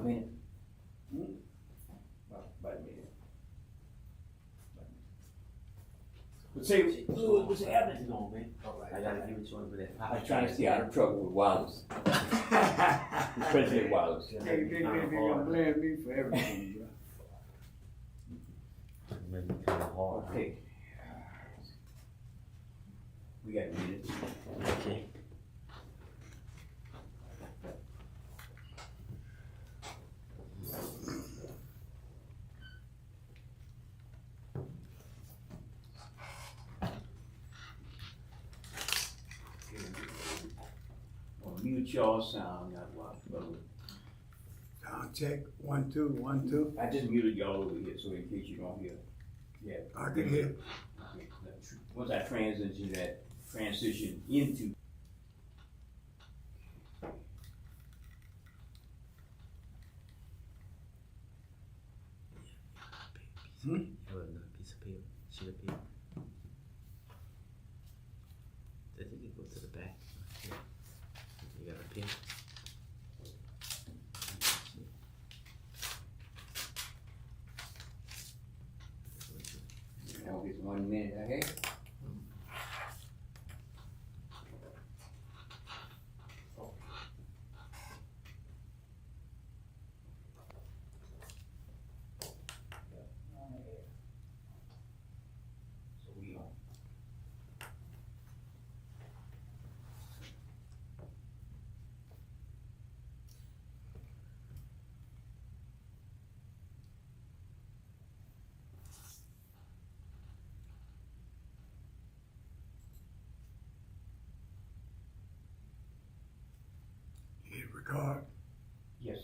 A minute. About a minute. But say, what's happening to him, man? I gotta give it to him for that. I was trying to stay out of trouble with Wallace. President Wallace. They gonna blame me for everything, bro. Made me kinda hard. Okay. We got a minute. Okay. Mute y'all sound, not watch. Sound check, 1, 2, 1, 2. I just muted y'all over here, so in case you don't hear. Yeah. I can hear. Okay. Once I transition into. Have another piece of paper, sheet of paper. I think it goes to the back. Yeah. You got a pen? I'll get 1 minute, okay? So we on. Hit record. Yes.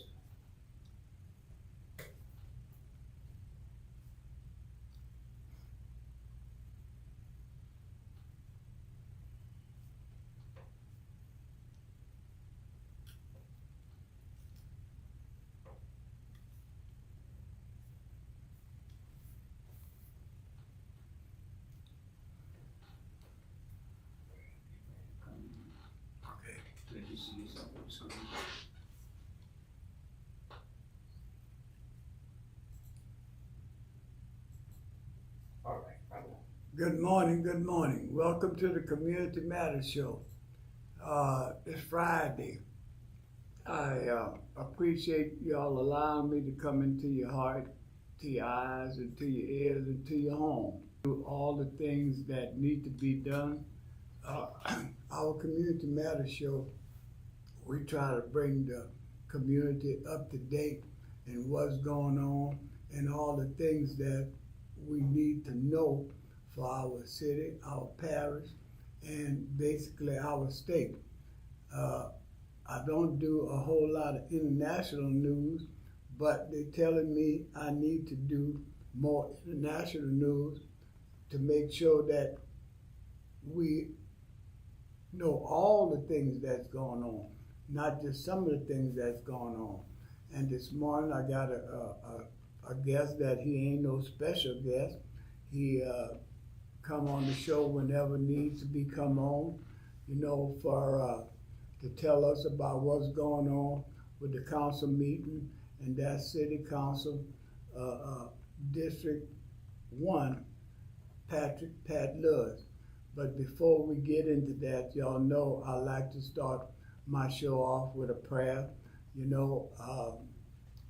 Okay. Let you see yourself on the screen. All right, I will. Good morning, good morning. Welcome to the Community Matters Show. It's Friday. I appreciate y'all allowing me to come into your heart, to your eyes, and to your ears, and to your home. Do all the things that need to be done. Our Community Matters Show, we try to bring the community up to date and what's going on and all the things that we need to know for our city, our parish, and basically our state. I don't do a whole lot of international news, but they're telling me I need to do more international news to make sure that we know all the things that's going on, not just some of the things that's going on. And this morning I got a guest that he ain't no special guest. He come on the show whenever needs to be come on, you know, for to tell us about what's going on with the council meeting, and that's City Council District 1, Pat Lewis. But before we get into that, y'all know I like to start my show off with a prayer. You know,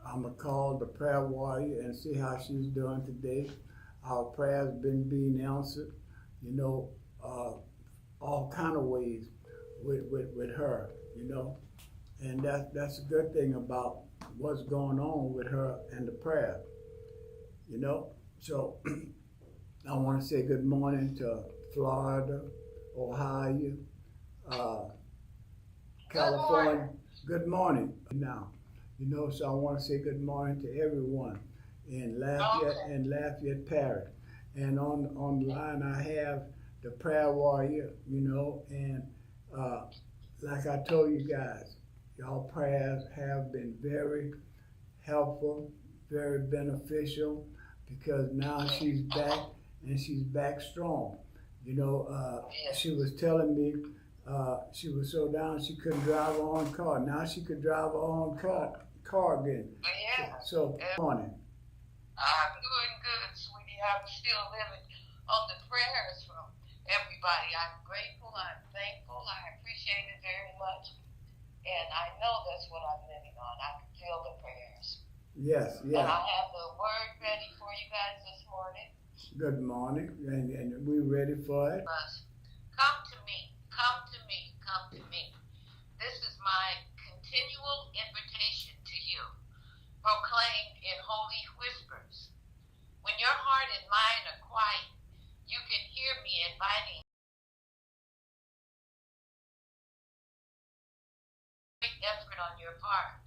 I'm going to call the prayer warrior and see how she's doing today. Our prayers been being answered, you know, all kind of ways with her, you know. And that's a good thing about what's going on with her and the prayer, you know. So I want to say good morning to Florida, Ohio, California. Good morning now. You know, so I want to say good morning to everyone in Lafayette Parish. And on the line I have the prayer warrior, you know, and like I told you guys, y'all prayers have been very helpful, very beneficial, because now she's back and she's back strong. You know, she was telling me she was so down she couldn't drive her own car. Now she could drive her own Corrigan. Yeah. So, morning. I'm doing good, sweetie. I'm still living on the prayers from everybody. I'm grateful. I'm thankful. I appreciate it very much. And I know that's what I'm living on. I can feel the prayers. Yes, And yes. I have the word ready for you guys this morning. Good morning, and we ready for it. Come to me, come to me, come to me. This is my continual invitation to you, proclaimed in holy whispers. When your heart and mind are quiet, you can hear me inviting great effort on your part.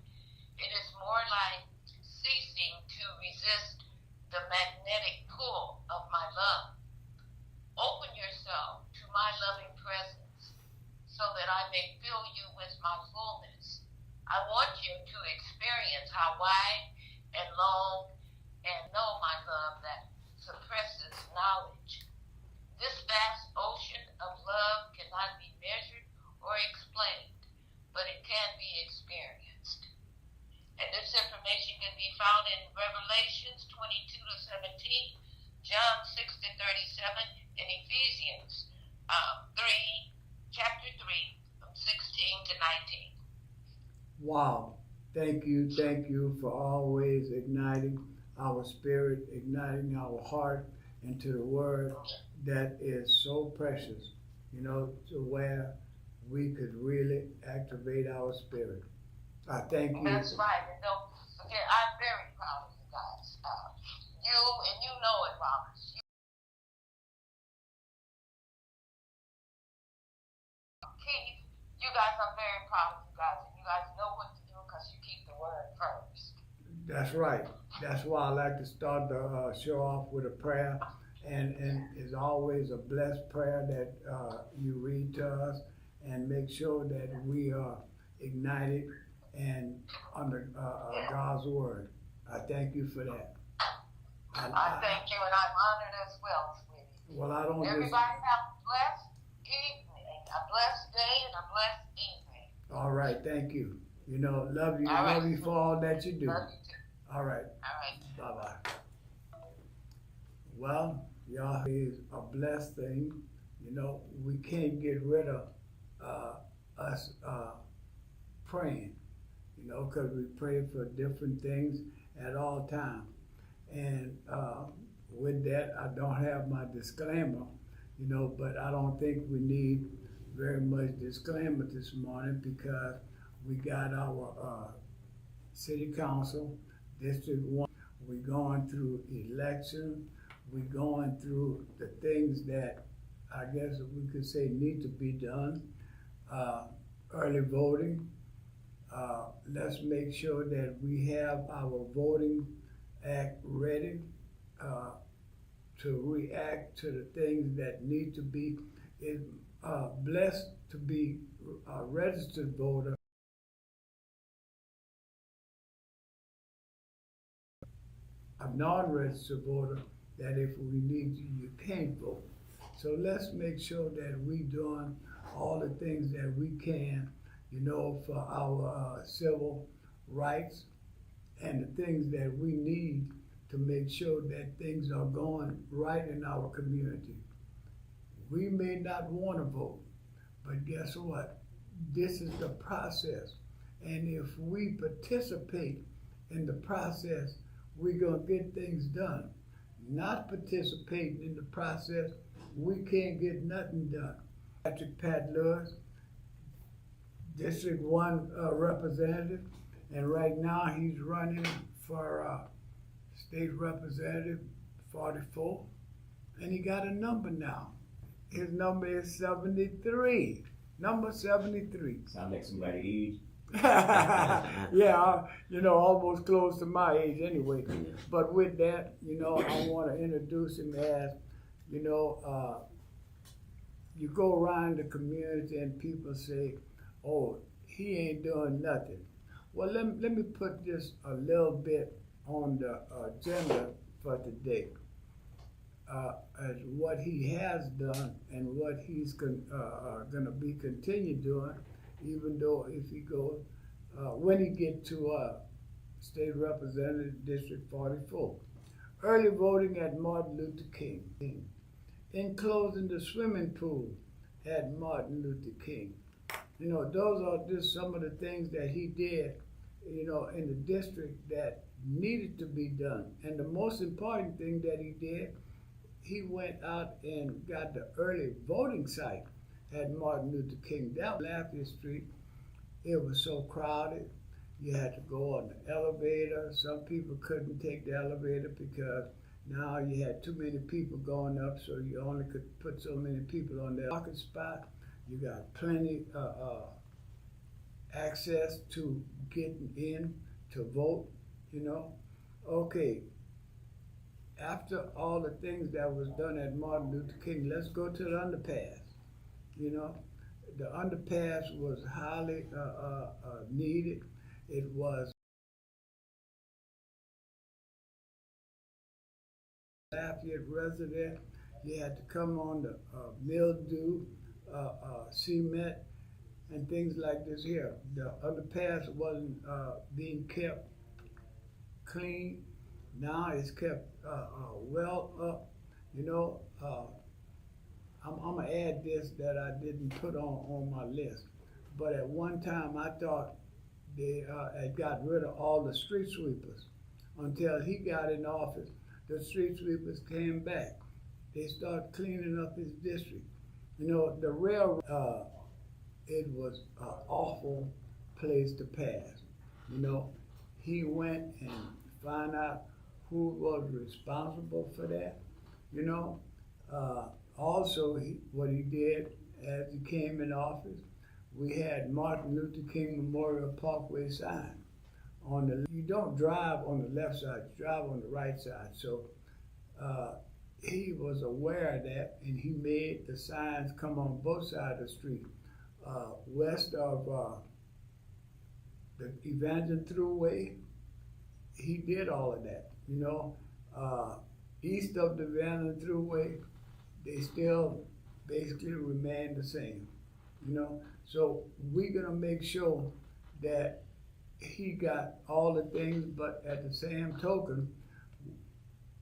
It is more like ceasing to resist the magnetic pull of my love. Open yourself to my loving presence so that I may fill you with my fullness. I want you to experience how wide and long and know my love that suppresses knowledge. This vast ocean of love cannot be measured or explained, but it can be experienced. And this information can be found in Revelations 22 to 17, John 6 to 37, and Ephesians chapter 3, from 16 to 19. Wow. Thank you for always igniting our spirit, igniting our heart into the word that is so precious, to where we could really activate our spirit. I thank you. That's right. And don't forget, I'm very proud of you guys. You know it, Robert. Keith, you guys, I'm very proud of you guys. And you guys know what to do because you keep the word first. That's right. That's why I like to start the show off with a prayer. And it's always a blessed prayer that you read to us, and make sure that we are ignited and under God's word. I thank you for that. I thank you, and I'm honored as well, sweetie. Well, I don't Everybody have a blessed evening, a blessed day, and a blessed evening. All right, thank you. Love you. All right. Love you for all that you do. Love you too. All right. All right. Bye-bye. Well, y'all, is a blessed thing. We can't get rid of us praying, because we pray for different things at all times. And with that, I don't have my disclaimer, but I don't think we need very much disclaimer this morning, because we got our city council, District 1. We're going through election. We're going through the things that I guess we could say need to be done. Early voting. Let's make sure that we have our voting act ready to react to the things that need to be. Blessed to be a registered voter. A non-registered voter, that if we need you can't vote. So let's make sure that we doing all the things that we can, for our civil rights, and the things that we need to make sure that things are going right in our community. We may not want to vote, but guess what? This is the process. And if we participate in the process, we're going to get things done. Not participating in the process, we can't get nothing done. Patrick Pat Lewis, District 1 representative, and right now he's running for state representative 44, and he got a number now. His number is 73, number 73. Sound like somebody age. Yeah, almost close to my age anyway. But with that, I want to introduce him as, you go around the community and people say, oh, he ain't doing nothing. Well, let me put this a little bit on the agenda for today. As what he has done and what he's going to be continue doing, even though if he goes, when he get to State Representative, District 44. Early voting at Martin Luther King. In closing the swimming pool at Martin Luther King. You know, those are just some of the things that he did, you know, in the district that needed to be done. And the most important thing that he did, he went out and got the early voting site at Martin Luther King. Down Lafayette Street, it was so crowded. You had to go on the elevator. Some people couldn't take the elevator because now you had too many people going up, so you only could put so many people on the parking spot. You got plenty access to getting in to vote, you know. Okay, after all the things that was done at Martin Luther King, let's go to the underpass, you know. The underpass was highly needed. It was Lafayette resident. You had to come on the mildew, cement, and things like this here. The underpass wasn't being kept clean. Now it's kept well up. You know, I'm gonna add this that I didn't put on my list. But at one time I thought they had got rid of all the street sweepers. Until he got in office, the street sweepers came back. They started cleaning up his district. You know, the railroad, it was an awful place to pass. You know, he went and found out who was responsible for that. You know, also what he did as he came in office, we had Martin Luther King Memorial Parkway sign. You don't drive on the left side, you drive on the right side. So he was aware of that, and he made the signs come on both sides of the street. West of the Evangeline Thruway, he did all of that, you know. East of the Evangeline Thruway, they still basically remain the same, you know. So we're gonna make sure that he got all the things, but at the same token,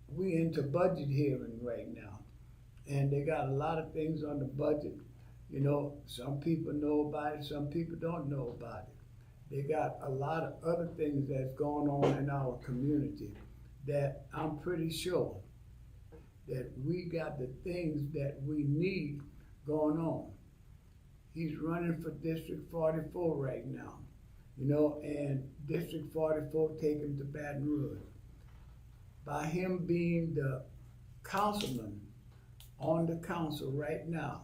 we into budget hearing right now. And they got a lot of things on the budget. You know, some people know about it, some people don't know about it. They got a lot of other things that's going on in our community that I'm pretty sure that we got the things that we need going on. He's running for District 44 right now, you know, and District 44 take him to Baton Rouge. By him being the councilman on the council right now,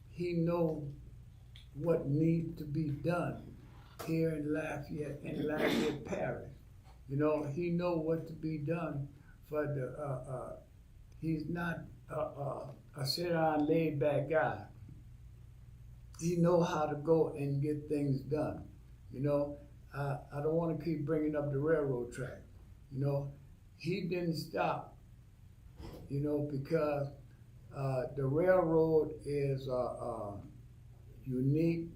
he knows what needs to be done here in Lafayette Parish. You know, he knows what to be done for the, he's not a sit-down, laid-back guy. He knows how to go and get things done. You know, I don't want to keep bringing up the railroad track. You know, he didn't stop, you know, because the railroad is a unique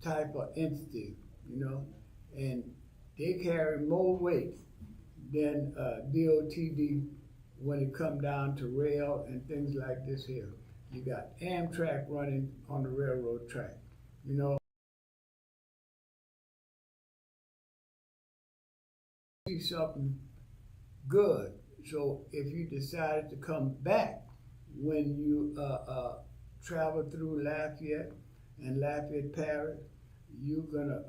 type of entity, you know, and they carry more weight than DOTD when it comes down to rail and things like this here. You got Amtrak running on the railroad track, you know. See something good. So if you decided to come back when you travel through Lafayette and Lafayette Parish, you're gonna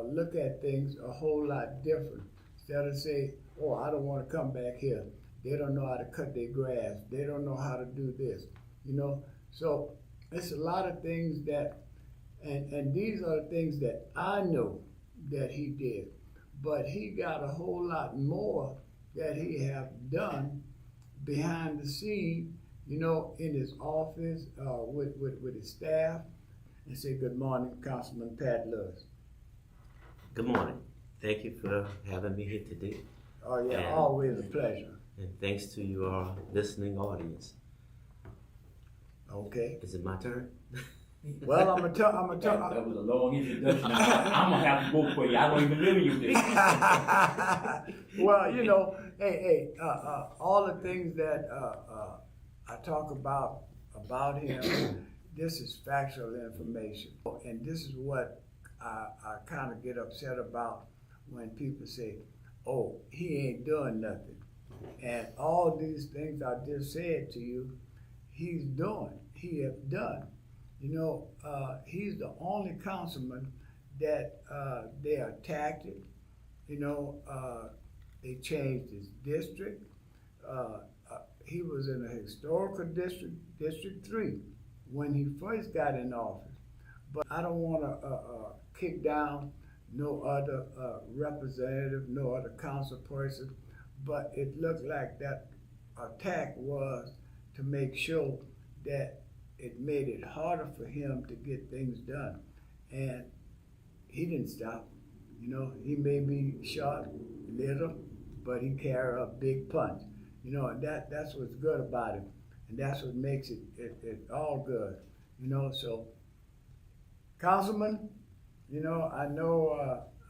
look at things a whole lot different. Instead of say, oh, I don't want to come back here. They don't know how to cut their grass. They don't know how to do this, you know. So it's a lot of things that, and these are the things that I know that he did. But he got a whole lot more that he have done behind the scene, you know, in his office, with his staff. And say good morning, Councilman Pat Lewis. Good morning. Thank you for having me here today. Oh yeah, And- always a pleasure. And thanks to your listening audience. Okay. Is it my turn? Well, I'm gonna tell. That was a long introduction. I'm gonna have to vote for you. I don't even live in you this. Well, all the things that I talk about him, this is factual information, and this is what I kind of get upset about when people say, "Oh, he ain't doing nothing," and all these things I just said to you, he's doing. He has done. He's the only councilman that they attacked it. They changed his district. He was in a historical district, District 3, when he first got in office. But I don't want to kick down no other representative, no other council person, but it looked like that attack was to make sure that it made it harder for him to get things done. And he didn't stop. He may be short, little, but he carry a big punch. And that's what's good about him. And that's what makes it all good. So, Councilman, I know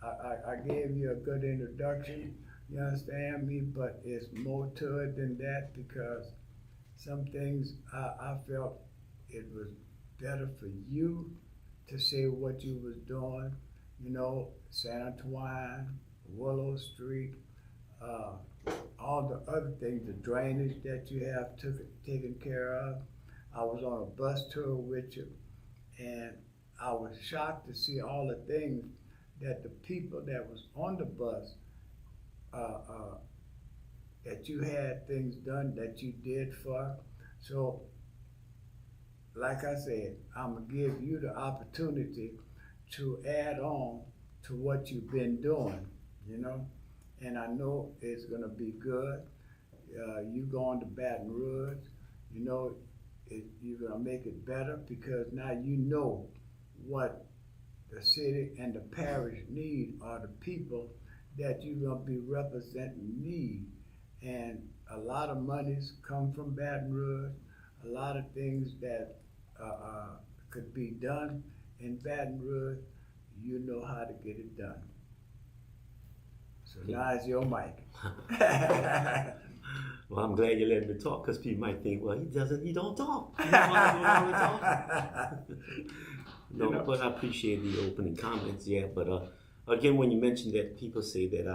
I gave you a good introduction, you understand me, but it's more to it than that, because some things I felt it was better for you to say what you was doing, San Antoine, Willow Street, all the other things, the drainage that you have taken care of. I was on a bus tour with you, and I was shocked to see all the things that the people that was on the bus, that you had things done that you did for. So, like I said, I'm gonna give you the opportunity to add on to what you've been doing, and I know it's gonna be good. You going to Baton Rouge, you're gonna make it better, because now you know what the city and the parish need, are the people that you're gonna be representing need. And a lot of monies come from Baton Rouge, a lot of things that could be done in Baton Rouge, you know how to get it done. So now it's your mic. Well, I'm glad you let me talk, because people might think, well, he don't talk. He don't want to do all the talk. No, but I appreciate the opening comments, yeah. But again, when you mentioned that people say that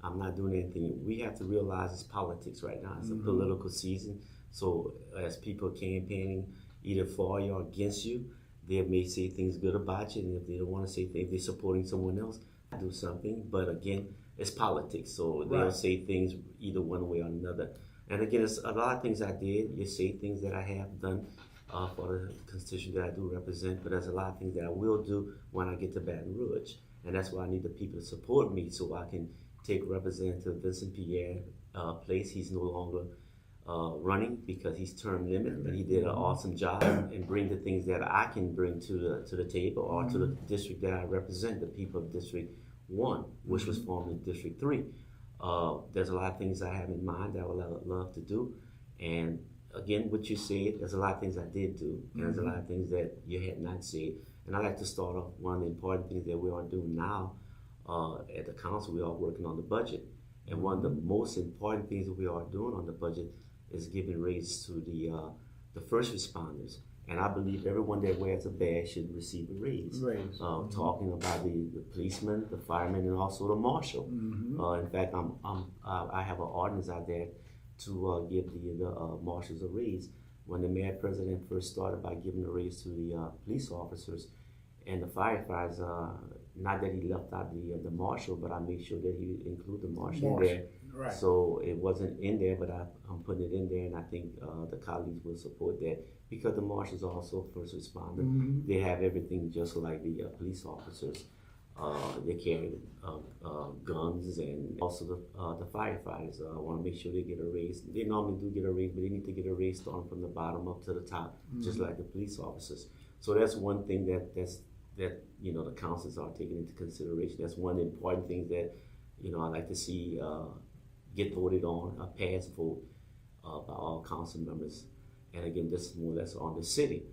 I'm not doing anything, we have to realize it's politics right now. It's a political season. So as people campaigning either for you or against you, they may say things good about you, and if they don't want to say things, they're supporting someone else, do something. But again, it's politics, so they'll say things either one way or another. And again, it's a lot of things I did. You say things that I have done for the constitution that I do represent, but there's a lot of things that I will do when I get to Baton Rouge. And that's why I need the people to support me, so I can take Representative Vincent Pierre place. He's no longer running because he's term limit, and he did an awesome job, and bring the things that I can bring to the table, or to the district that I represent, the people of District 1, which was formerly District 3. There's a lot of things I have in mind that I would love to do. And again, what you said, there's a lot of things I did do, and there's a lot of things that you had not said. And I like to start off, one of the important things that we are doing now at the council, we are working on the budget. And one of the most important things that we are doing on the budget is giving raise to the first responders. And I believe everyone that wears a badge should receive a raise. Talking about the policemen, the firemen, and also the marshal. In fact, I have an ordinance out there to give the marshals a raise. When the mayor president first started by giving a raise to the police officers and the firefighters, not that he left out the marshal, but I made sure that he included the marshal there. Right. So it wasn't in there, but I'm putting it in there, and I think the colleagues will support that, because the marshals are also first responders. They have everything just like the police officers. They carry guns, and also the firefighters. I want to make sure they get a raise. They normally do get a raise, but they need to get a raise starting from the bottom up to the top, just like the police officers. So that's one thing that the councils are taking into consideration. That's one of the important things that I like to see get voted on, a pass vote by all council members. And again, this is more or less on the city.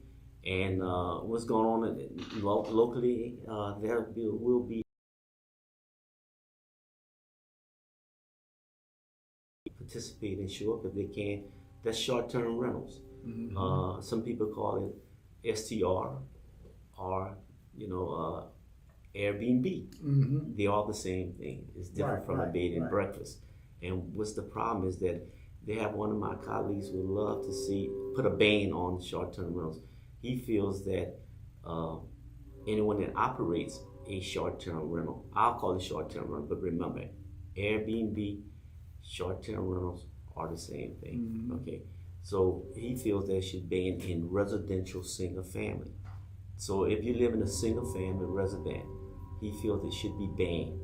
And what's going on locally, there will be participate and show up if they can. That's short-term rentals. Some people call it STR or Airbnb. They are the same thing. It's different from a bed and breakfast. And what's the problem is that they have one of my colleagues would love to see put a ban on short-term rentals. He feels that anyone that operates a short-term rental, I'll call it short-term rental, but remember, Airbnb, short-term rentals are the same thing. Okay, so he feels that it should ban in residential single family. So if you live in a single family resident, he feels it should be banned.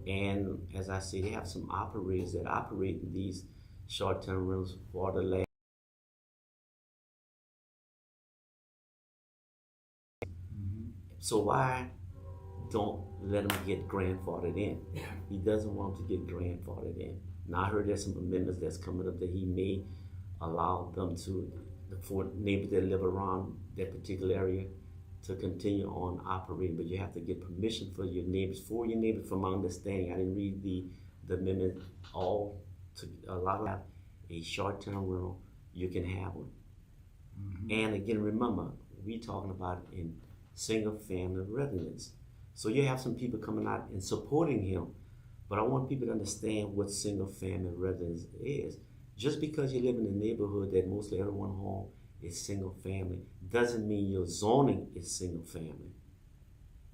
And as I say, they have some operators that operate in these short-term rentals for the last. So why don't let him get grandfathered in? He doesn't want to get grandfathered in. Now I heard there's some amendments that's coming up that he may allow them to, for neighbors that live around that particular area, to continue on operating, but you have to get permission for your neighbors. From my understanding, I didn't read the amendment all to allow a short-term rental. You can have one. And again, remember, we talking about in single-family residence. So you have some people coming out and supporting him, but I want people to understand what single-family residence is. Just because you live in a neighborhood that mostly everyone home is single-family doesn't mean your zoning is single-family.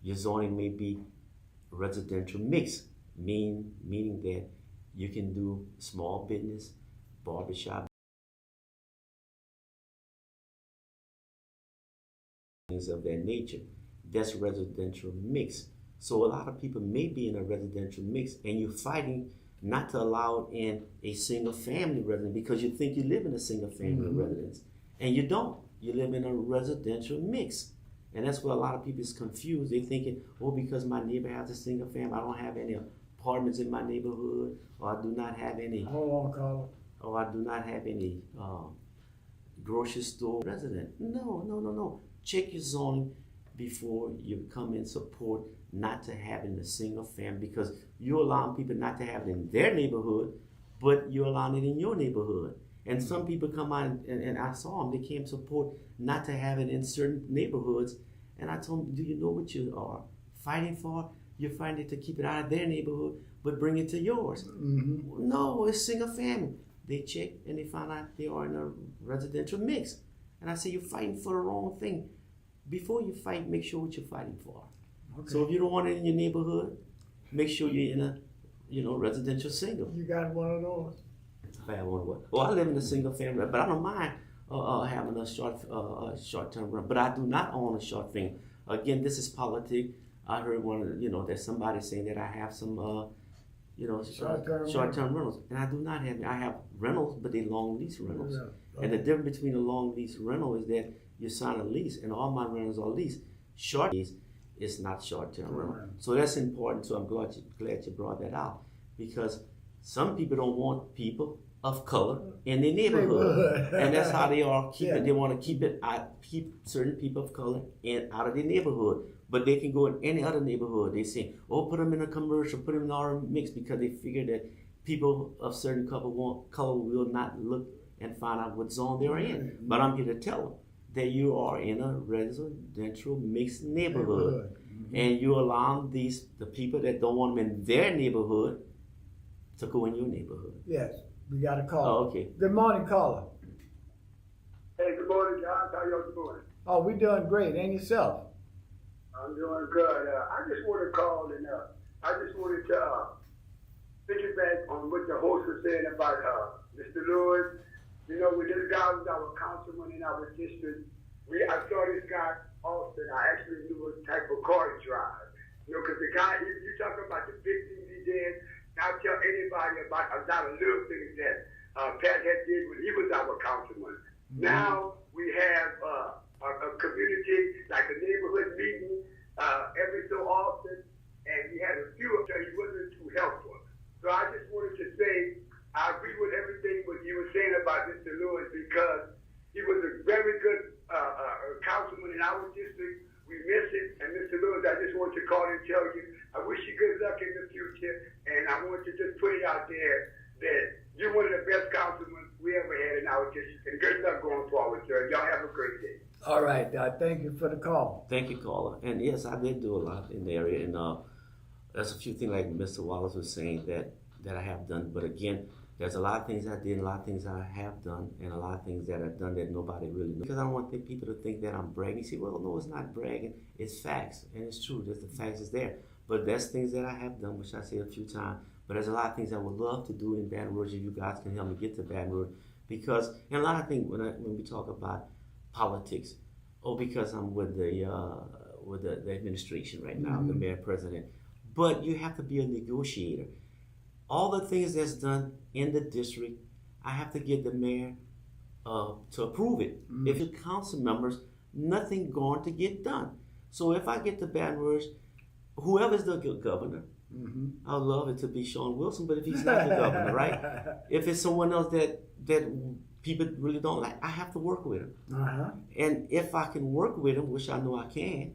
Your zoning may be residential mix, meaning that you can do small business, barbershop, things of that nature. That's residential mix. So a lot of people may be in a residential mix and you're fighting not to allow it in a single family residence because you think you live in a single family residence. And you don't. You live in a residential mix. And that's where a lot of people is confused. They're thinking, oh, because my neighbor has a single family, I don't have any apartments in my neighborhood, or I do not have any. Hold on, Carla. Or I do not have any grocery store resident. No. Check your zoning before you come in support not to having a single family, because you're allowing people not to have it in their neighborhood, but you're allowing it in your neighborhood. And some people come out and I saw them, they came support not to have it in certain neighborhoods. And I told them, do you know what you are fighting for? You're fighting to keep it out of their neighborhood, but bring it to yours. No, it's single family. They check and they find out they are in a residential mix. And I say, you're fighting for the wrong thing. Before you fight, make sure what you're fighting for. Okay. So if you don't want it in your neighborhood, make sure you're in a residential single. You got one of those? I have one of what? Well, I live in a single family, but I don't mind having a short-term rent. But I do not own a short thing. Again, this is politics. I heard there's somebody saying that I have some, short-term rentals, and I do not have. I have rentals, but they're long lease rentals. Yeah. Okay. And the difference between a long lease rental is that you sign a lease, and all my rentals are leased. Short lease is not short-term rental. So that's important. So I'm glad you brought that out, because some people don't want people of color in their neighborhood, and that's how they are keeping. Yeah. They want to keep certain people of color out of their neighborhood, but they can go in any other neighborhood. They say, "Oh, put them in a commercial, put them in our mix," because they figure that people of certain color will not look and find out what zone they're in. But I'm here to tell them that you are in a residential mixed neighborhood, and you allow the people that don't want them in their neighborhood to go in your neighborhood. Yes. We got a call. Oh, okay. Good morning, caller. Hey, good morning, John. How y'all doing? Oh, we doing great. And yourself? I'm doing good. I just want to call and I just wanted to piggyback on what the host was saying about Mr. Lewis. You know, when this guy was our councilman in our district, I saw this guy often. I actually knew what type of car he drives. You know, because the guy, you talking about the big things he did. Not tell anybody about a lot of little things that Pat had did when he was our councilman. Now we have a community, like a neighborhood meeting every so often, and he had a few of them. He wasn't too helpful. So I just wanted to say I agree with everything what you were saying about Mr. Lewis, because he was a very good councilman I wish you good luck in the future, and I want to just put it out there that you're one of the best councilmen we ever had in our district, and good luck going forward, sir. Y'all have a great day. All right, thank you for the call. Thank you, caller. And yes, I did do a lot in the area, and there's a few things like Mr. Wallace was saying that I have done. But again, there's a lot of things I did, and a lot of things I have done, and a lot of things that I've done that nobody really knows. Because I don't want people to think that I'm bragging. You say, well, no, it's not bragging. It's facts, and it's true. The facts is there. But there's things that I have done, which I said a few times. But there's a lot of things I would love to do in Baton Rouge if you guys can help me get to Baton Rouge. Because, and a lot of things when we talk about politics, because I'm with the administration right now, the mayor president. But you have to be a negotiator. All the things that's done in the district, I have to get the mayor to approve it. If the council members, nothing going to get done. So if I get to Baton Rouge, whoever's the governor, I would love it to be Sean Wilson, but if he's not the governor, right? If it's someone else that people really don't like, I have to work with him. And if I can work with him, which I know I can,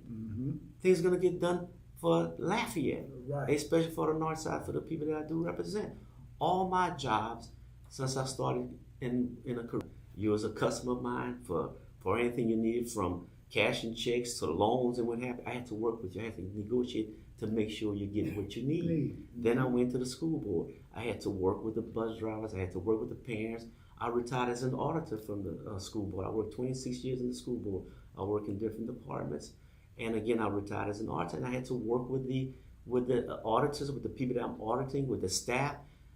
things are going to get done for Lafayette, especially for the north side, for the people that I do represent. All my jobs, since I started in a career, you was a customer of mine for anything you needed, from cashing checks to loans and what have you. I had to work with you. I had to negotiate to make sure you get what you need. Then I went to the school board. I had to work with the bus drivers. I had to work with the parents. I retired as an auditor from the school board. I worked 26 years in the school board. I worked in different departments. And again, I retired as an auditor, and I had to work with the auditors, with the people that I'm auditing, with the staff.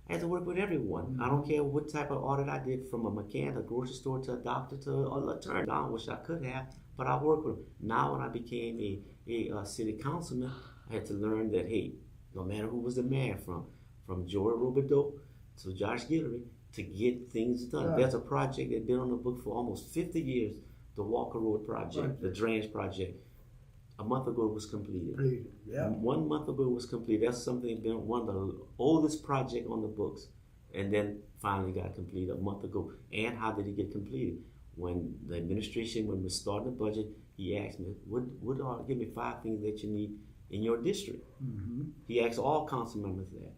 I had to work with everyone. I don't care what type of audit I did, from a mechanic, a grocery store, to a doctor, to an attorney. I wish I could have, but I worked with them. Now when I became a city councilman, I had to learn that, hey, no matter who was the mayor, from Joey Robideau to Josh Guillory, to get things done. There's a project that's been on the book for almost 50 years, the Walker Road project, the drainage project. A month ago it was completed. 1 month ago it was completed. That's something that's been one of the oldest project on the books, and then finally got completed a month ago. And how did it get completed? When the administration, when we started the budget, he asked me, give me 5 things that you need in your district. He asked all council members that.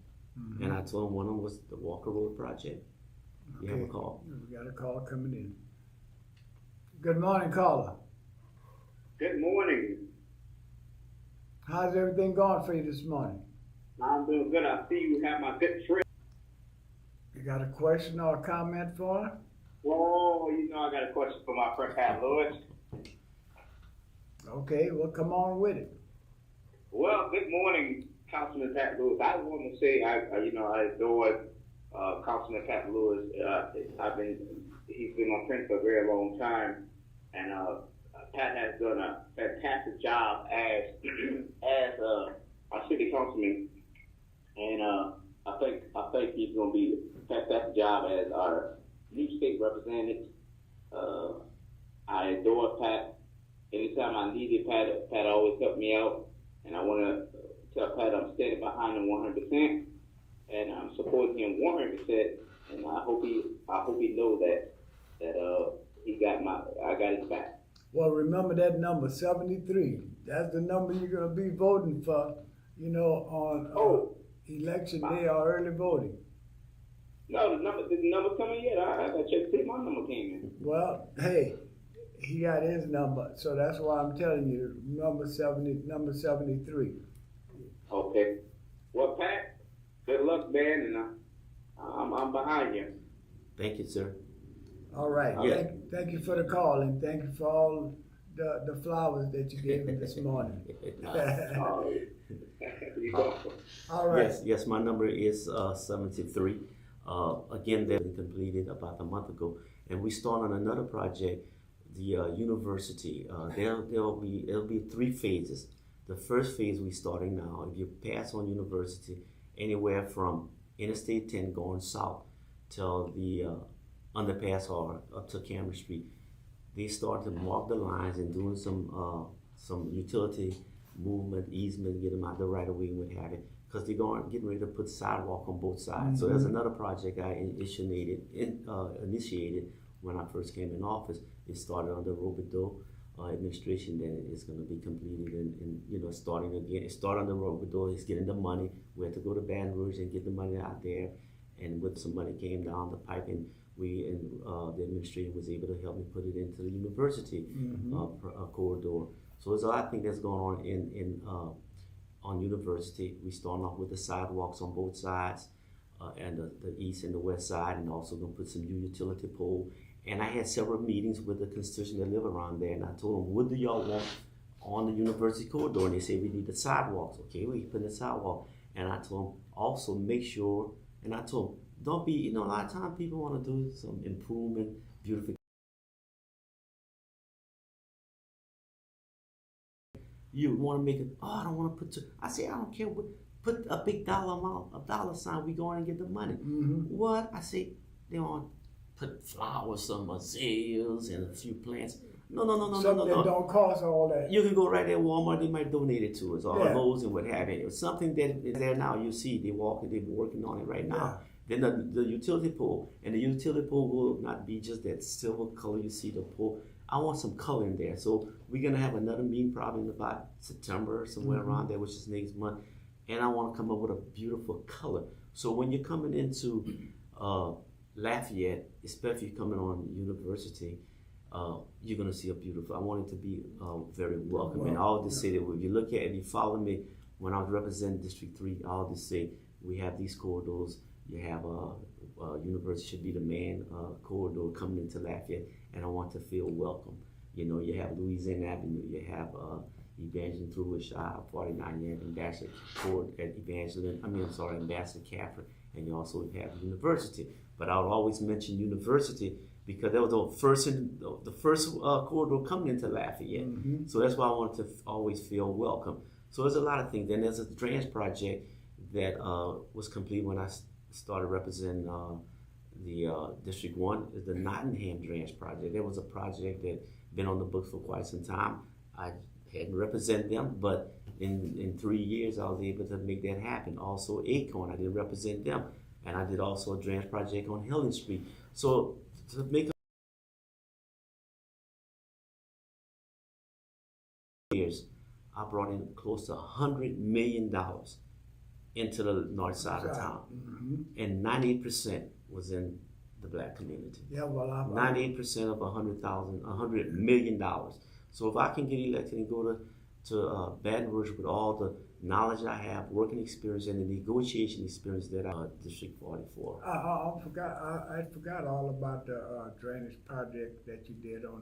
And I told him one of them was the Walker Road project. You have a call. We got a call coming in. Good morning, caller. Good morning. How's everything going for you this morning? I'm doing good. I see you have my good friend. You got a question or a comment for her? Oh, I got a question for my friend Pat Lewis. Okay, well, come on with it. Well, good morning, Councilman Pat Lewis. I want to say I adore Councilman Pat Lewis. He's been my friend for a very long time, and Pat has done a fantastic job as our city councilman, and I think he's going to be a fantastic job as our new state representative. I adore Pat. Anytime I needed Pat always helped me out, and I want to tell Pat I'm standing behind him 100%, and I'm supporting him 100%, and I hope he knows that I got his back. Well, remember that number, 73. That's the number you're going to be voting for, on election day or early voting. No, the number coming yet. I got to check to see my number came in. Well, hey, he got his number, so that's why I'm telling you, number 73. Okay. Well, Pat, good luck, man, and I'm behind you. Thank you, sir. All right. Yeah. Thank you for the call, and thank you for all the flowers that you gave me this morning. All right. Yes, my number is 73. Again, they've been completed about a month ago, and we start on another project, the university. It'll be 3 phases. The first phase we're starting now. If you pass on university, anywhere from Interstate 10 going south till the underpass or up to Cameron Street, they start to mark the lines and doing some utility movement, easement, get them out the right of way and what have it, because they're getting ready to put sidewalk on both sides. So there's another project I initiated when I first came in office. It started under Robideau. administration that is going to be completed and starting again. Start on the road door. He's getting the money. We had to go to Baton Rouge and get the money out there, and with some money came down the pipe, and the administration was able to help me put it into the university corridor. So there's a lot of things that's going on on university. We starting off with the sidewalks on both sides, and the east and the west side, and also going to put some new utility pole. And I had several meetings with the constituents that live around there, and I told them, what do y'all want on the university corridor? And they said, we need the sidewalks. Okay, we put in the sidewalk. And I told them, also make sure, and I told them, don't be, a lot of times people want to do some improvement, beautification. You want to make it, I don't want to put, I say, I don't care, put a big dollar sign, we go in and get the money. What? I say, they want to put flowers, some azaleas, and a few plants. No. Something that don't cost all that. You can go right there at Walmart, they might donate it to us, or Lowe's and what have you. It's something that is there now, you see, they're working on it right now. Then the utility pole, and the utility pole will not be just that silver color you see the pole. I want some color in there. So we're going to have another meeting probably in about September, somewhere around there, which is next month. And I want to come up with a beautiful color. So when you're coming into Lafayette, especially coming on University, you're going to see a beautiful, I want it to be very welcoming. I always say that if you look at it, you follow me, when I was representing District 3, I always say we have these corridors. You have University should be the main corridor coming into Lafayette, and I want to feel welcome. You have Louisiana Avenue, you have Evangeline through Shire 49, you have Ambassador Court at Ambassador Catherine, and you also have University. But I would always mention University because that was the first corridor coming into Lafayette. So that's why I wanted to always feel welcome. So there's a lot of things. Then there's a drainage project that was complete when I started representing the District 1, is the Nottingham Drainage Project. There was a project that been on the books for quite some time. I hadn't represented them, but in 3 years I was able to make that happen. Also Acorn, I did represent them. And I did also a drainage project on Helen Street. So to make years, I brought in close to $100 million into the north side of town, and 98% was in the black community. 98% of $100 million. So if I can get elected and go to Baton Rouge with all the knowledge I have, working experience, and the negotiation experience that I District 44. I forgot all about the drainage project that you did on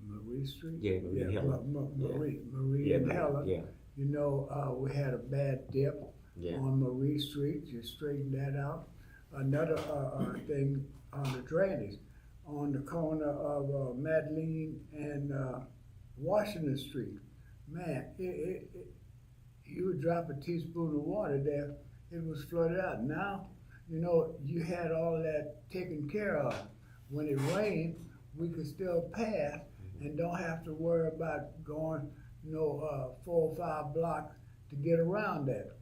Marie Street. Yeah, Marie and Helen. Marie and Helen. Yeah. We had a bad dip on Marie Street. You straightened that out. Another thing on the drainage, on the corner of Madeline and Washington Street. Man, you would drop a teaspoon of water there, it was flooded out. Now, you had all that taken care of. When it rained, we could still pass and don't have to worry about going, 4 or 5 blocks to get around that,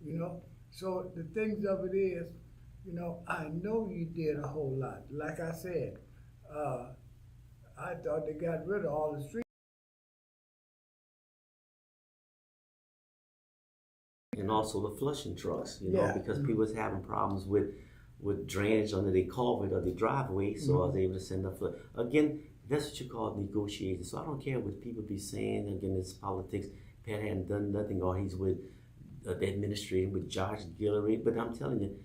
So the things of it is, I know you did a whole lot. Like I said, I thought they got rid of all the streets. And also the flushing trucks, because people was having problems with drainage under their culvert or their driveway, so I was able to send up flood. Again, that's what you call negotiating. So I don't care what people be saying. Again, it's politics. Pat hadn't done nothing, or he's with the administration with Josh Guillory. But I'm telling you,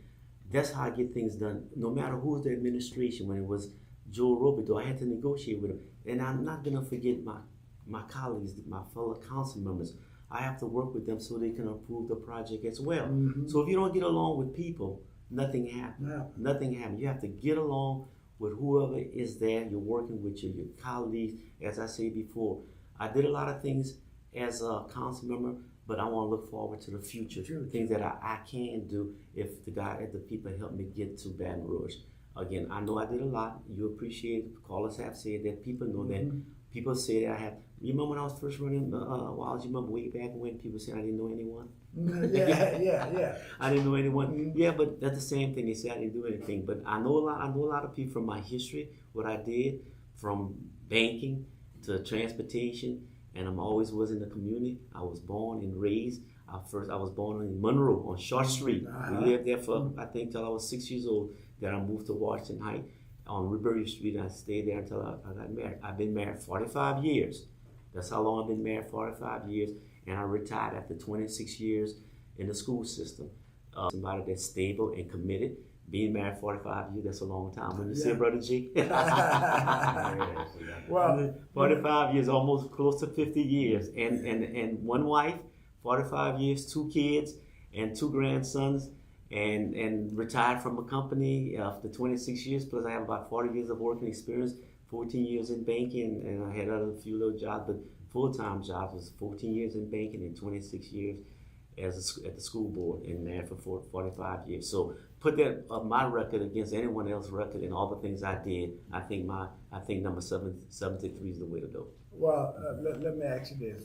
that's how I get things done. No matter who's the administration. When it was Joe Robideau, I had to negotiate with him. And I'm not gonna forget my colleagues, my fellow council members. I have to work with them so they can approve the project as well. So if you don't get along with people, nothing happens. Nothing happens. You have to get along with whoever is there. You're working with your colleagues. As I said before, I did a lot of things as a council member, but I want to look forward to the future. Things that I can do if the people help me get to Baton Rouge. Again, I know I did a lot. You appreciate it. Callers have said that. People know that. People say that I have. You remember when I was first running Wild? You remember way back when people said I didn't know anyone? Yeah. I didn't know anyone. Yeah, but that's the same thing. They say I didn't do anything. But I know a lot of people from my history, what I did from banking, to transportation, and I'm always was in the community. I was born and raised. I was born in Monroe on Short Street. We lived there for, I think, till I was 6 years old. Then I moved to Washington Heights on Woodbury Street, and I stayed there until I got married. I've been married 45 years. That's how long I've been married, 45 years. And I retired after 26 years in the school system. Somebody that's stable and committed. Being married 45 years, that's a long time. When you say, Brother G? Well, 45 years, almost close to 50 years. And one wife, 45 years, 2 kids, and 2 grandsons, and retired from a company after 26 years. Plus, I have about 40 years of working experience, 14 years in banking, and I had a few little jobs, but full-time jobs was 14 years in banking and 26 years at the school board, and married for 45 years. So put that my record against anyone else's record and all the things I did. I think number 73 is the way to go. well, let me ask you this.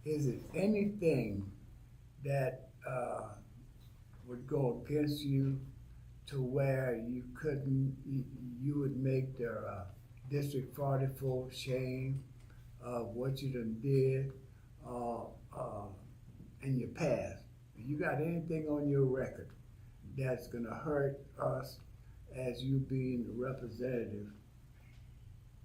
Is it anything that would go against you to where you would make the District 44 shame of what you done did in your past? You got anything on your record that's gonna hurt us as you being the representative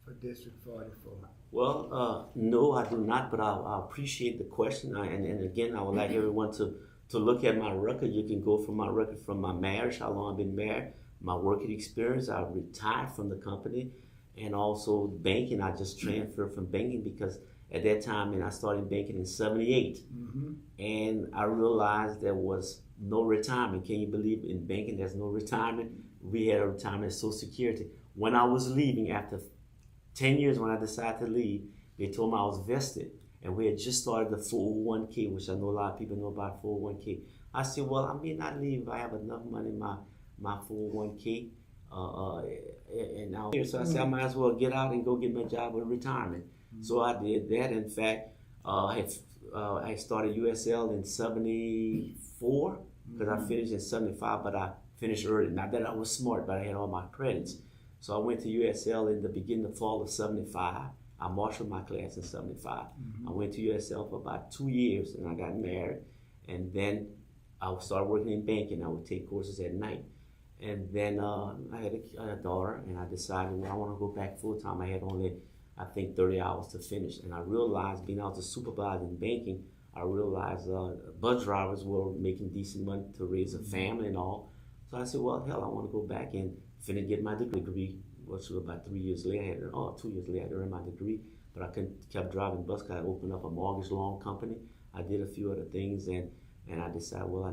for District 44? Well, no, I do not, but I appreciate the question. And again, I would like everyone to look at my record. You can go from my record from my marriage, how long I've been married, my working experience. I retired from the company, and also banking. I just transferred from banking because at that time, and I started banking in 78, and I realized there was no retirement. Can you believe in banking there's no retirement? We had a retirement at Social Security. When I was leaving after 10 years, when I decided to leave, they told me I was vested. And we had just started the 401k, which I know a lot of people know about 401k. I said, well, I may not leave if I have enough money in my 401k. And now, so I said, I might as well get out and go get my job with retirement. So I did that. In fact, I started USL in 74, because I finished in 75, but I finished early. Not that I was smart, but I had all my credits. So I went to USL in the beginning of fall of 75. I marshaled my class in 75. I went to USL for about 2 years, and I got married. And then I started working in banking. I would take courses at night. And then I had a daughter, and I decided, well, I want to go back full-time. I had only, I think, 30 hours to finish. And I realized, being out to supervise in banking, I realized bus drivers were making decent money to raise a family and all. So I said, well, hell, I want to go back and finish, get my degree. Was about 3 years later, 2 years later, I earned my degree. But I kept driving bus because I opened up a mortgage loan company. I did a few other things, and I decided, well,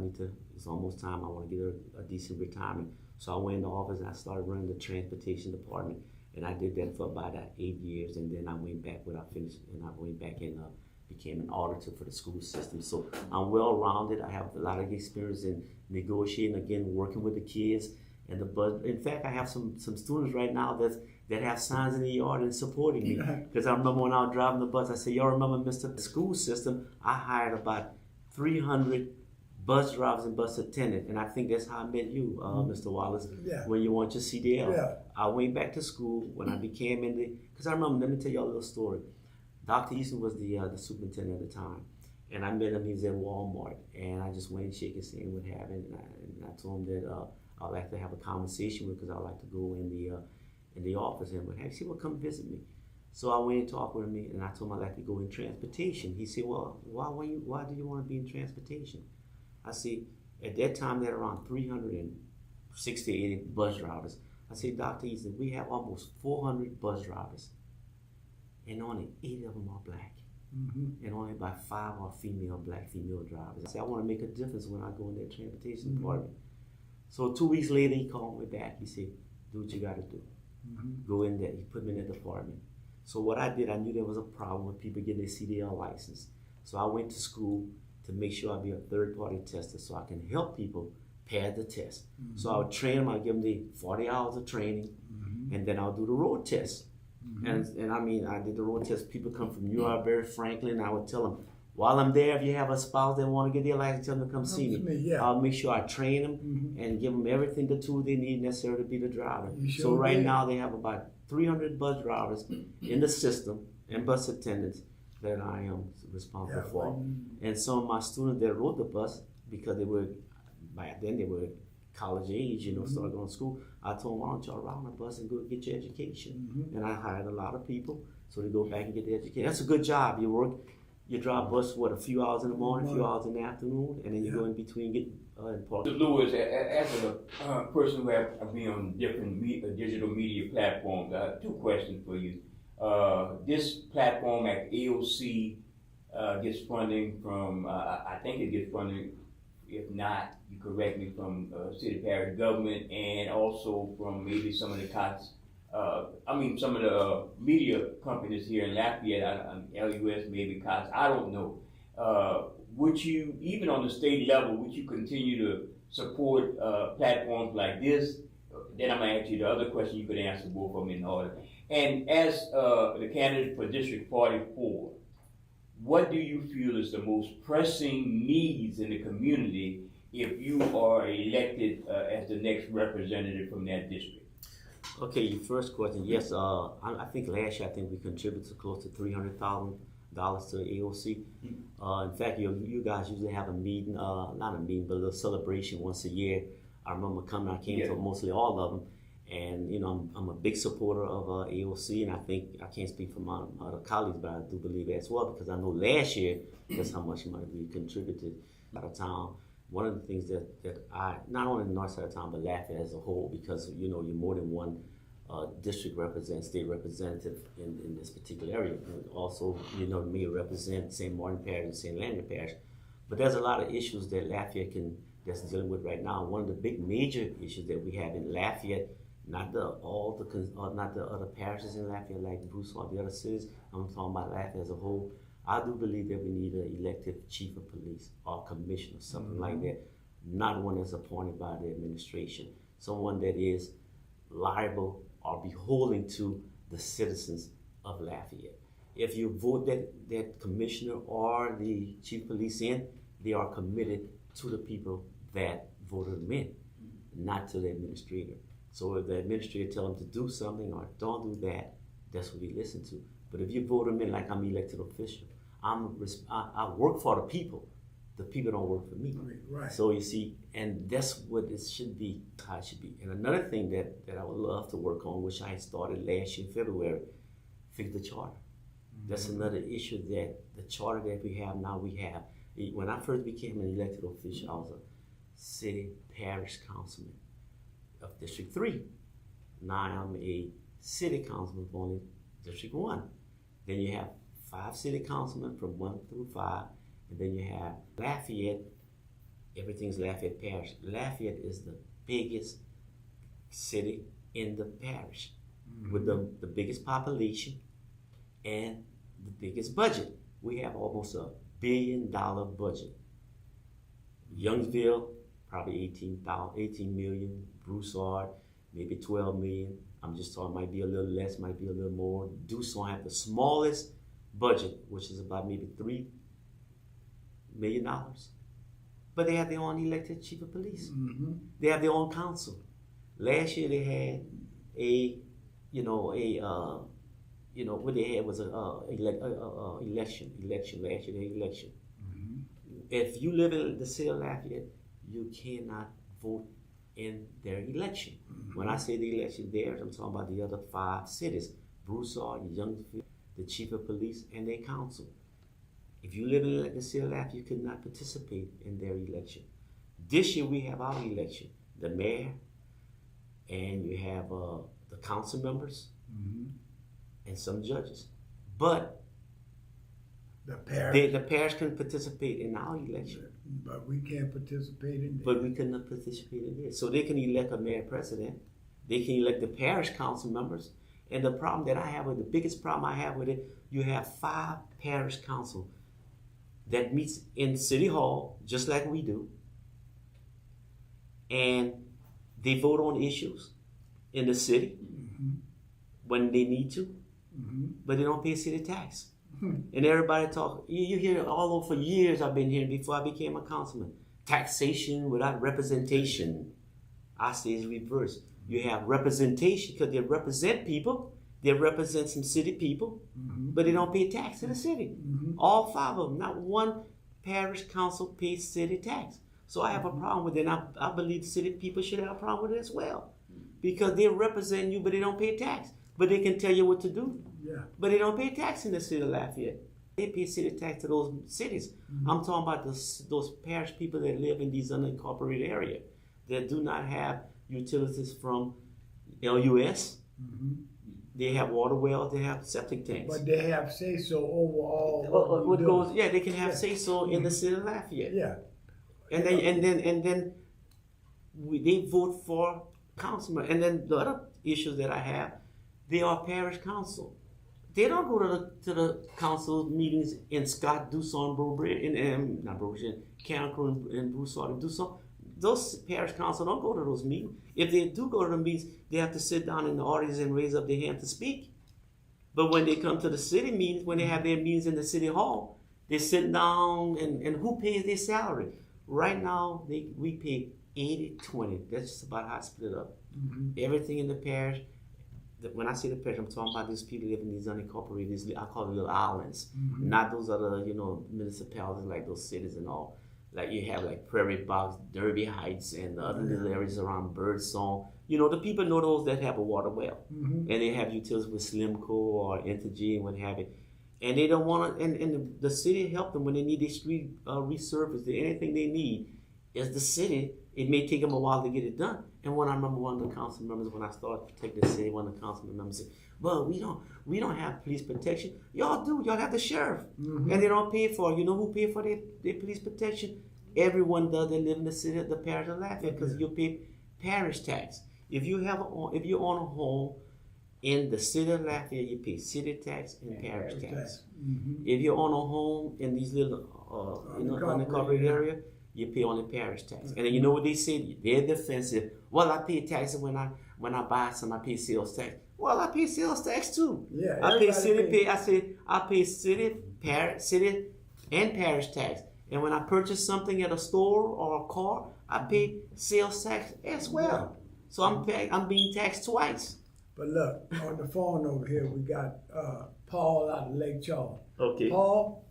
it's almost time. I want to get a decent retirement. So I went in the office and I started running the transportation department. And I did that for about 8 years, and then I went back when I finished, and I went back and became an auditor for the school system. So I'm well-rounded. I have a lot of experience in negotiating, again, working with the kids. And in fact, I have some students right now that have signs in the yard and supporting me. Because I remember when I was driving the bus, I said, y'all remember Mr. School System? I hired about 300 bus drivers and bus attendants. And I think that's how I met you, Mr. Wallace, when you want your CDL. Yeah. I went back to school when I became because I remember, let me tell you a little story. Dr. Easton was the superintendent at the time. And I met him, he was at Walmart. And I just went and shook his hand with him. And I told him that I'd like to have a conversation with, because I like to go in the office and he said, well, come visit me. So I went and talked with him, and I told him I'd like to go in transportation. He said, well, why do you want to be in transportation? I said, at that time there were around 360 bus drivers. I said, Dr. Easton, we have almost 400 bus drivers, and only 8 of them are black. And only about 5 are black female drivers. I said, I want to make a difference when I go in that transportation department. So 2 weeks later, he called me back. He said, do what you got to do. Go in there. He put me in the department. So what I did, I knew there was a problem with people getting their CDL license. So I went to school to make sure I'd be a third-party tester so I can help people pass the test. So I would train them. I'd give them the 40 hours of training, and then I'll do the road test. And I mean, I did the road test. People come from UR Franklin. I would tell them, while I'm there, if you have a spouse that want to get their license, tell them to come see me. I'll make sure I train them and give them everything, the tools they need necessary to be the driver. So right now they have about 300 bus drivers in the system, and bus attendants that I am responsible Yeah, for. And some of my students that rode the bus, because they were, back then they were college age, started going to school, I told them, why don't y'all ride on the bus and go get your education? And I hired a lot of people so they go back and get their education. That's a good job. You drive bus, a few hours in the morning, a few hours in the afternoon, and then you go in between, get in park. Mr. Lewis, as a person who has been on different digital media platforms, I have two questions for you. This platform at AOC gets funding from, I think it gets funding, if not, you correct me, from city parish government and also from maybe some of the some of the media companies here in Lafayette, LUS, maybe Cox, I don't know. Would you, even on the state level, would you continue to support platforms like this? Then I'm going to ask you the other question. You could answer both of them in order. And as the candidate for District 44, what do you feel is the most pressing needs in the community if you are elected as the next representative from that district? Okay, your first question, yes, I think last year, we contributed close to $300,000 to AOC. In fact, you guys usually have a meeting, not a meeting, but a little celebration once a year. I remember I came to mostly all of them. And, I'm a big supporter of AOC, and I can't speak for my other colleagues, but I do believe that as well, because I know last year, that's how much money we contributed out of town. One of the things that I, not only in the north side of town, but Lafayette as a whole, because, you're more than one district state representative in this particular area. And also, me represent St. Martin Parish and St. Landry Parish. But there's a lot of issues that Lafayette that's dealing with right now. One of the big major issues that we have in Lafayette, not the other parishes in Lafayette like Broussard or the other cities. I'm talking about Lafayette as a whole. I do believe that we need an elected chief of police or commissioner, something like that. Not one that's appointed by the administration. Someone that is liable or beholden to the citizens of Lafayette. If you vote that commissioner or the chief of police in, they are committed to the people that voted them in, not to the administrator. So if the administrator tell them to do something or don't do that, that's what we listen to. But if you vote them in like I'm an elected official, I work for the people. The people don't work for me. Right. So you see, and that's what it should be, how it should be. And another thing that I would love to work on, which I started last year in February, fix the charter. That's another issue that the charter that we have now, when I first became an elected official, I was a city parish councilman of District 3. Now I'm a city councilman of only District 1. Then you have 5 city councilmen from 1 through 5. And then you have Lafayette. Everything's Lafayette Parish. Lafayette is the biggest city in the parish with the biggest population and the biggest budget. We have almost $1 billion budget. Youngsville, probably 18 million. Broussard, maybe 12 million. I'm just talking, might be a little less, might be a little more. Deuce have the smallest budget, which is about maybe $3 million. But they have their own elected chief of police. They have their own council. Last year they had what they had was election last year. They had election. If you live in the city of Lafayette, you cannot vote in their election. When I say the election there, I'm talking about the other 5 cities: Broussard, Youngsville, the chief of police, and their council. If you live in the city of Lafayette, you could not participate in their election. This year we have our election: the mayor, and you have the council members, and some judges. But the parish can participate in our election. But we can't participate in it. But we cannot participate in it. So they can elect a mayor president. They can elect the parish council members. And the problem that I have with the biggest problem I have with it, you have 5 parish council that meets in City Hall, just like we do. And they vote on issues in the city when they need to, but they don't pay city tax. And everybody talk, you hear it all over for years. I've been hearing before I became a councilman. Taxation without representation. I say it's reverse. You have representation because they represent people, They represent some city people, but they don't pay tax to the city. All 5 of them, not one parish council pays city tax. So I have a problem with it. And I believe city people should have a problem with it as well, because they represent you, but they don't pay tax. But they can tell you what to do. Yeah. But they don't pay tax in the city of Lafayette. They pay city tax to those cities. I'm talking about those parish people that live in these unincorporated areas that do not have utilities from LUS. They have water wells, they have septic tanks. But they have say so overall. What goes? Yeah, they can have say so in the city of Lafayette. Yeah. And then they vote for councilman. And then the other issues that I have, they are parish council. They don't go to the council meetings in Scott, Dusson, Cancun, and Broussard and Dusson. Those parish council don't go to those meetings. If they do go to the meetings, they have to sit down in the audience and raise up their hand to speak. But when they come to the city meetings, when they have their meetings in the city hall, they sit down and who pays their salary? Right now, we pay 80-20. That's just about how it's split up. Everything in the parish. When I say the parish, I'm talking about these people living in these unincorporated, I call it little islands, not those other, municipalities like those cities and all. Like you have like Prairie Box, Derby Heights, and the other little areas around Birdsong. The people know those that have a water well, and they have utilities with Slimco or Entergy and what have you. And they don't want to, and the city help them when they need their street resurfaced. Anything they need is the city. It may take them a while to get it done. And when I remember one of the council members, when I started taking the city, one of the council members said, "Well, we don't have police protection. Y'all do. Y'all have the sheriff, and they don't pay for it. You know who pay for their police protection? Everyone does that live in the city, the parish of Lafayette, because you pay parish tax. If you own a home in the city of Lafayette, you pay city tax and parish tax. If you own a home in these little unincorporated area, you pay only parish tax. And then you know what they say? They're defensive. Well, I pay taxes when I buy some. I pay sales tax. Well, I pay sales tax too. Yeah, I pay city. I pay city and parish tax. And when I purchase something at a store or a car, I pay sales tax as well. So I'm being taxed twice. But look, on the phone over here, we got Paul out of Lake Charles. Okay. Paul.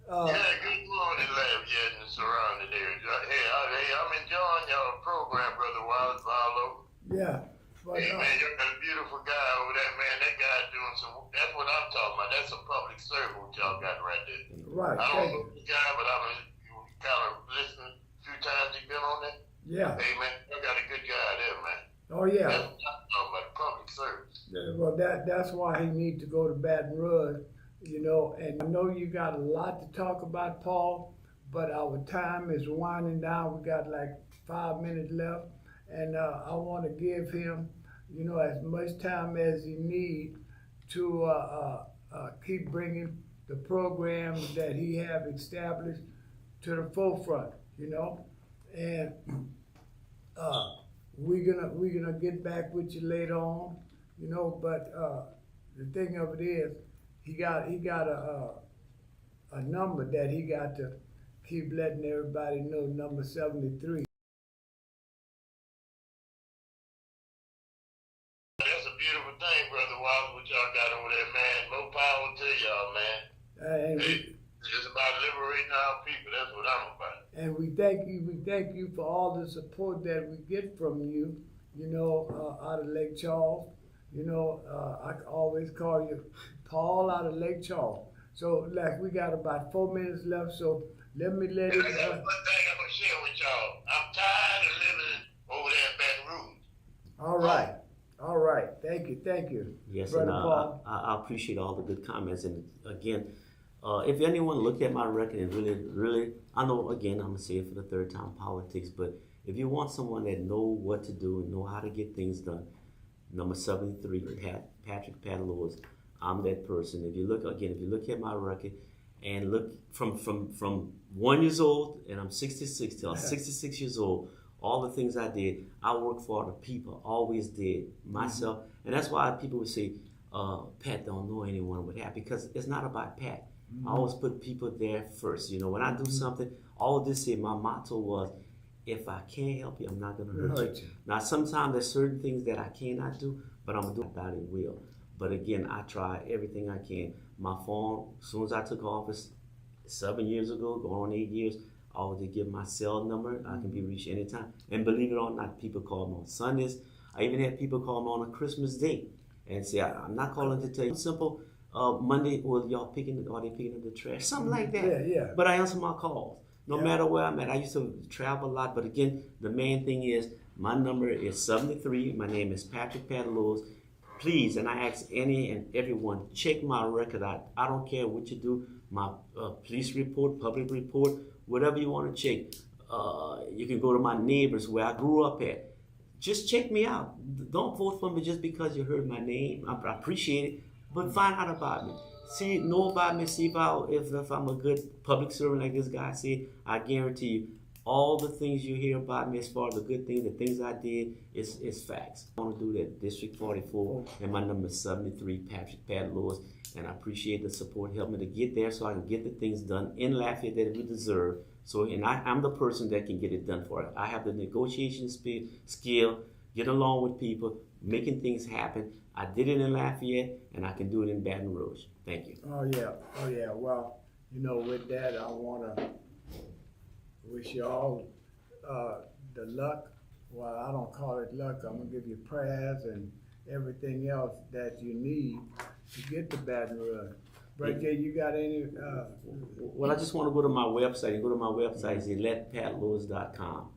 Good morning, Lafayette and the surrounding areas. Hey, I'm enjoying your program, Brother Wallace Barlow. Yeah. But, hey, man, you got a beautiful guy over there, man. That guy's doing that's what I'm talking about. That's a public service what y'all got right there. Right. I don't know the guy, but I've been kind of listening a few times he's been on there. Yeah. Hey, man, you got a good guy there, man. Oh, yeah. That's what I'm talking about, public service. Well, that's why he needs to go to Baton Rouge, and I know you got a lot to talk about, Paul, but our time is winding down. We got like 5 minutes left, and I want to give him, as much time as he needs to keep bringing the program that he have established to the forefront, and we're gonna get back with you later on, but the thing of it is, he got a number that he got to keep letting everybody know, number 73. That's a beautiful thing, Brother Wallace, what y'all got over there, man. More power to y'all, man. It's just about liberating our people. That's what I'm about. And we thank you for all the support that we get from you, out of Lake Charles. I always call you Paul out of Lake Charles. So, we got about 4 minutes left, so let it. One thing I'm gonna share with y'all. I'm tired of living over there in Baton Rouge. All right. Thank you. Yes, Brother and Paul. I appreciate all the good comments. And again, if anyone look at my record and really, I know, again, I'm going to say it for the third time, politics, but if you want someone that know what to do and know how to get things done, number 73, Patrick Lewis, I'm that person. If you look at my record and look from 1 year old, and I'm 66 till I'm 66 years old, all the things I did, I worked for the people, always did, myself. And that's why people would say, Pat don't know anyone with that, because it's not about Pat. I always put people there first. When I do something, all this say, my motto was, if I can't help you, I'm not going to hurt you. Now, sometimes there's certain things that I cannot do, but I'm going to do it. I will. But again, I try everything I can. My phone, as soon as I took office 7 years ago, going on 8 years, I always give my cell number. I can be reached anytime. And believe it or not, people call me on Sundays. I even had people call me on a Christmas day and say, I'm not calling to tell you simple. Monday, or are they picking up the trash? Something like that. Yeah. But I answer my calls. No matter where I'm at. I used to travel a lot, but again, the main thing is my number is 73. My name is Patrick Pat Lewis. Please, and I ask any and everyone, check my record out. I don't care what you do, my police report, public report, whatever you want to check. You can go to my neighbors where I grew up at. Just check me out. Don't vote for me just because you heard my name. I appreciate it, but find out about me. See, know about me. See if I'm a good public servant like this guy said. I guarantee you, all the things you hear about me as far as the good things, the things I did, is facts. I want to do that. District 44, and my number is 73, Patrick Pat Lewis. And I appreciate the support. Help me to get there so I can get the things done in Lafayette that we deserve. So, and I'm the person that can get it done for it. I have the negotiation skill, get along with people, making things happen. I did it in Lafayette, and I can do it in Baton Rouge. Thank you. Oh yeah. Well, with that, I want to wish you all the luck. Well, I don't call it luck. I'm gonna give you prayers and everything else that you need to get to Baton Rouge. Brother Jay, you got any? Well, I just want to go to my website. You go to my website, it's electpatlewis.com.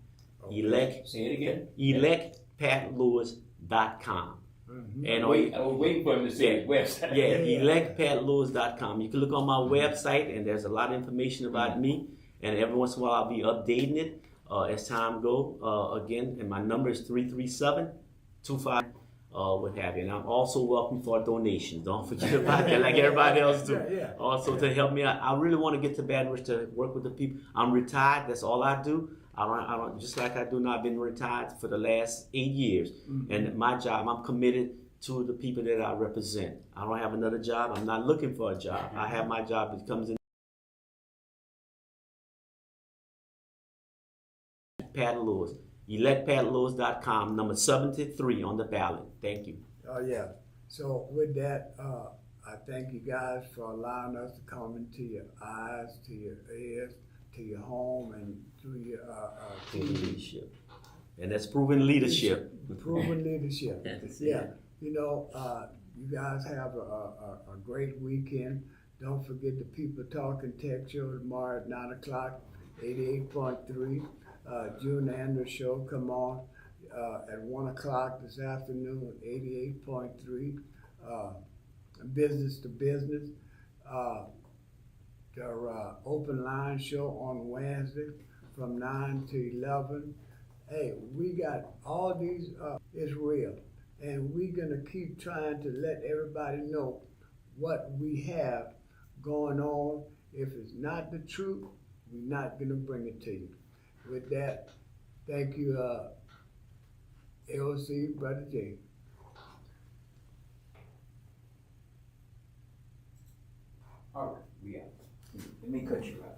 Okay. Say it again. Electpatlewis.com. Mm-hmm. And I was waiting for him to say his website. Yeah, electpatlewis.com. You can look on my website, and there's a lot of information about me. And every once in a while, I'll be updating it as time goes. Again, and my number is 337-25. What have you. And I'm also welcome for donations. Don't forget about that, like everybody else do. Yeah. Also to help me out. I really want to get to Baton Rouge to work with the people. I'm retired. That's all I do. I don't just like I do now. I've been retired for the last 8 years. Mm-hmm. And my job, I'm committed to the people that I represent. I don't have another job. I'm not looking for a job. I have my job. It comes in. Pat Lewis. electpatlewis.com, number 73 on the ballot. Thank you. Oh yeah. So with that, I thank you guys for allowing us to come into your eyes, to your ears, to your home, and through your leadership. And that's proven leadership. Proven leadership. Yeah. You guys have a great weekend. Don't forget the People Talking Tech Show tomorrow at 9 o'clock, 88.3. June Andrews Show come on at 1 o'clock this afternoon, 88.3. Business to Business. The Open Line Show on Wednesday from 9 to 11. Hey, we got all these, it's real. And we're going to keep trying to let everybody know what we have going on. If it's not the truth, we're not going to bring it to you. With that, thank you, AOC, Brother Jay. All right, we out. Let me cut you out.